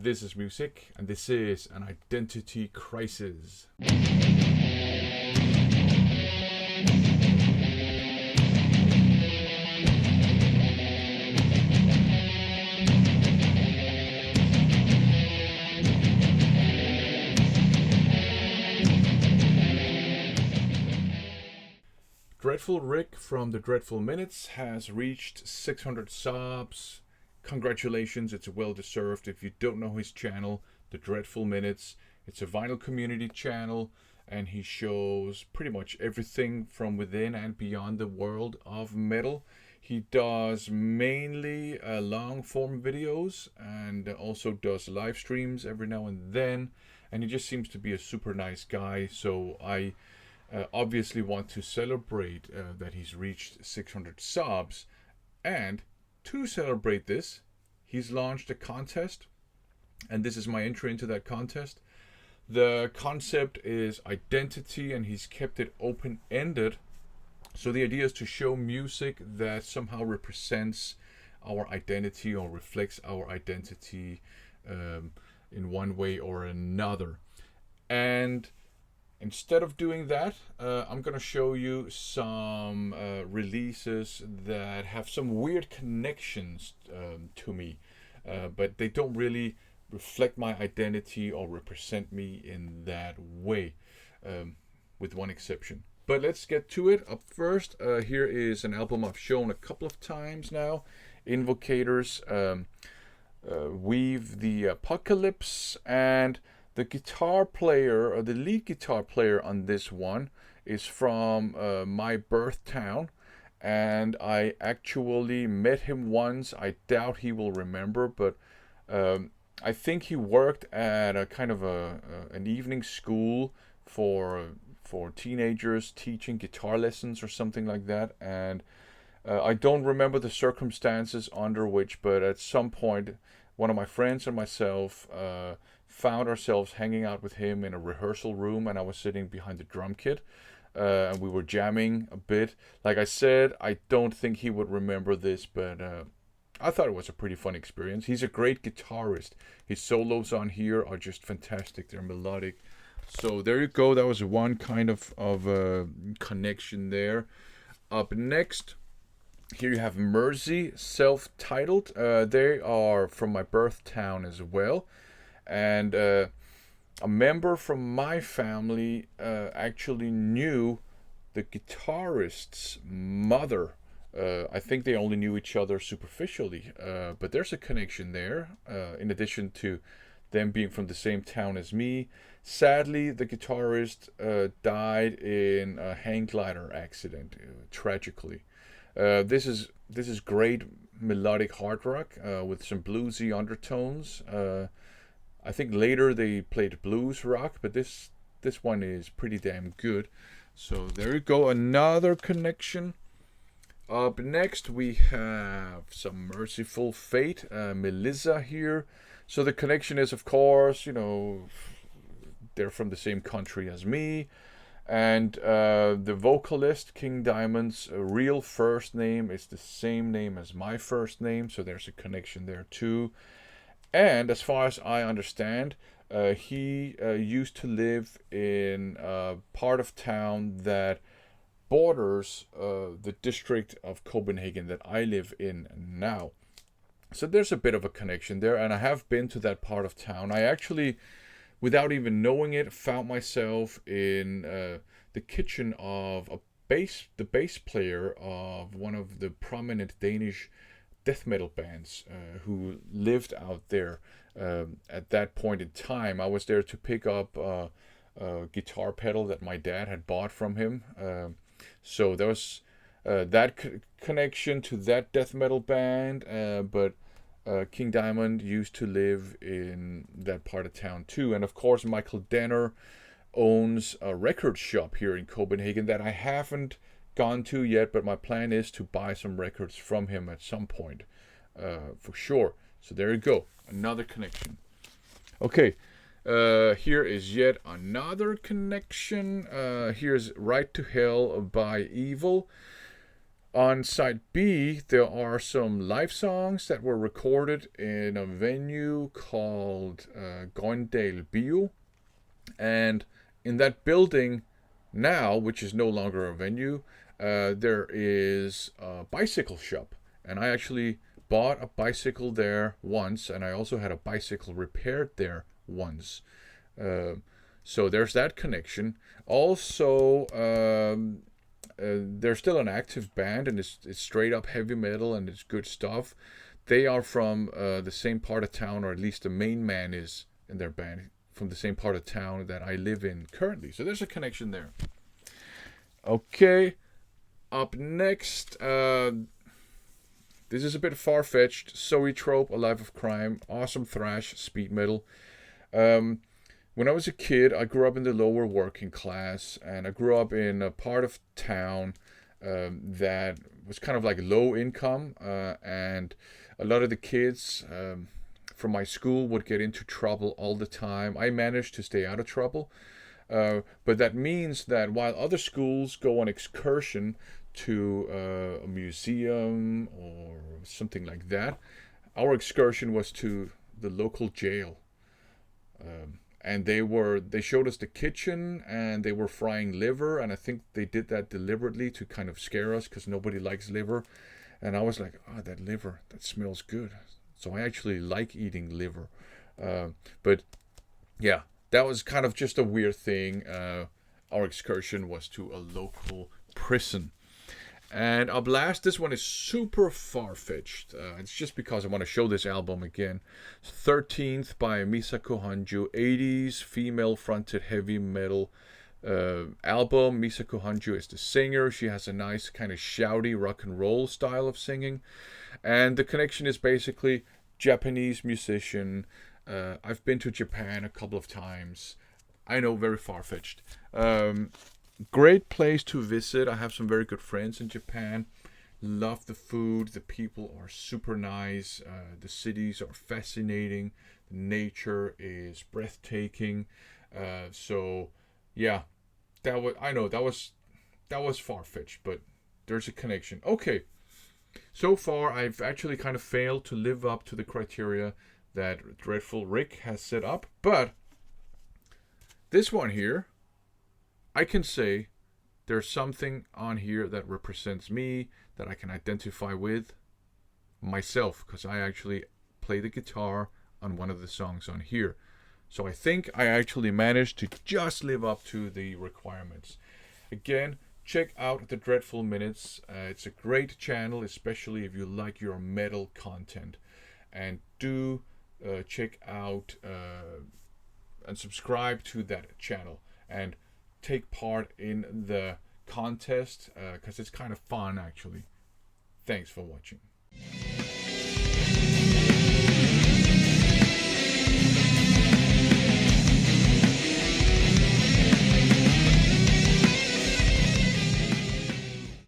This is music, and this is an identity crisis. Deadful Rick from the Deadful Minutes has reached 600 subs. Congratulations, it's well deserved. If you don't know his channel, the Deadful Minutes, it's a vinyl community channel, and he shows pretty much everything from within and beyond the world of metal. He does mainly long form videos and also does live streams every now and then, and he just seems to be a super nice guy. So I obviously want to celebrate that he's reached 600 subs, and to celebrate this, he's launched a contest, and this is my entry into that contest. The concept is identity, and he's kept it open-ended. So the idea is to show music that somehow represents our identity or reflects our identity in one way or another. And instead of doing that, I'm going to show you some releases that have some weird connections to me, but they don't really reflect my identity or represent me in that way, with one exception. But let's get to it. Up first, here is an album I've shown a couple of times now, Invocators, Weave the Apocalypse, and the guitar player, or the lead guitar player on this one, is from my birth town, and I actually met him once. I doubt he will remember, but I think he worked at a kind of an evening school for teenagers, teaching guitar lessons or something like that, and I don't remember the circumstances under which, but at some point, one of my friends and myself found ourselves hanging out with him in a rehearsal room, and I was sitting behind the drum kit, and we were jamming a bit. Like I said, I don't think he would remember this, but I thought it was a pretty fun experience. He's a great guitarist. His solos on here are just fantastic. They're melodic. So there you go. That was one kind of connection there. Up next, here you have Mersey, self-titled. They are from my birth town as well. And a member from my family actually knew the guitarist's mother. I think they only knew each other superficially, but there's a connection there, in addition to them being from the same town as me. Sadly, the guitarist died in a hang glider accident, tragically. This is great melodic hard rock with some bluesy undertones. I think later they played blues rock, but this one is pretty damn good. So there you go, another connection. Up next we have some Merciful Fate, Melissa here. So the connection is, of course, they're from the same country as me. And the vocalist, King Diamond's real first name is the same name as my first name, so there's a connection there too. And as far as I understand, he used to live in a part of town that borders the district of Copenhagen that I live in now. So there's a bit of a connection there, and I have been to that part of town. I actually, without even knowing it, found myself in the kitchen of the bass player of one of the prominent Danish death metal bands who lived out there at that point in time. I was there to pick up a guitar pedal that my dad had bought from him. So there was that connection to that death metal band, but King Diamond used to live in that part of town too. And of course, Michael Denner owns a record shop here in Copenhagen that I haven't gone to yet, but my plan is to buy some records from him at some point, for sure. So there you go, another connection. Okay, here is yet another connection. Here's Right to Hell by Evil. On side B, there are some live songs that were recorded in a venue called Grøndal Bio. And in that building now, which is no longer a venue, there is a bicycle shop. And I actually bought a bicycle there once, and I also had a bicycle repaired there once. Uh, so there's that connection. Also, they're still an active band, and it's straight up heavy metal, and it's good stuff. They are from the same part of town, or at least the main man is in their band from the same part of town that I live in currently. So there's a connection there. Okay, up next, this is a bit far-fetched. Zoetrope, A Life of Crime, awesome thrash, speed metal. When I was a kid, I grew up in the lower working class, and I grew up in a part of town that was kind of like low income, and a lot of the kids from my school would get into trouble all the time. I managed to stay out of trouble, but that means that while other schools go on excursion to a museum or something like that, our excursion was to the local jail. And they showed us the kitchen, and they were frying liver, and I think they did that deliberately to kind of scare us because nobody likes liver. And I was like, oh, that liver, that smells good. So I actually like eating liver. But yeah, that was kind of just a weird thing. Our excursion was to a local prison. And up last, this one is super far-fetched. It's just because I want to show this album again. 13th by Misako Hanju, 80s female-fronted heavy metal album. Misako Hanju is the singer. She has a nice kind of shouty rock and roll style of singing. And the connection is basically Japanese musician. I've been to Japan a couple of times. I know, very far-fetched. Great place to visit. I have some very good friends in Japan. Love the food. The people are super nice. The cities are fascinating. The nature is breathtaking. So yeah, that was far-fetched, but there's a connection. Okay. So far, I've actually kind of failed to live up to the criteria that Deadful Rick has set up. But this one here, I can say there's something on here that represents me, that I can identify with myself, because I actually play the guitar on one of the songs on here. So I think I actually managed to just live up to the requirements. Again, check out the Dreadful Minutes. It's a great channel, especially if you like your metal content. And do check out and subscribe to that channel. And take part in the contest because it's kind of fun, actually. Thanks for watching.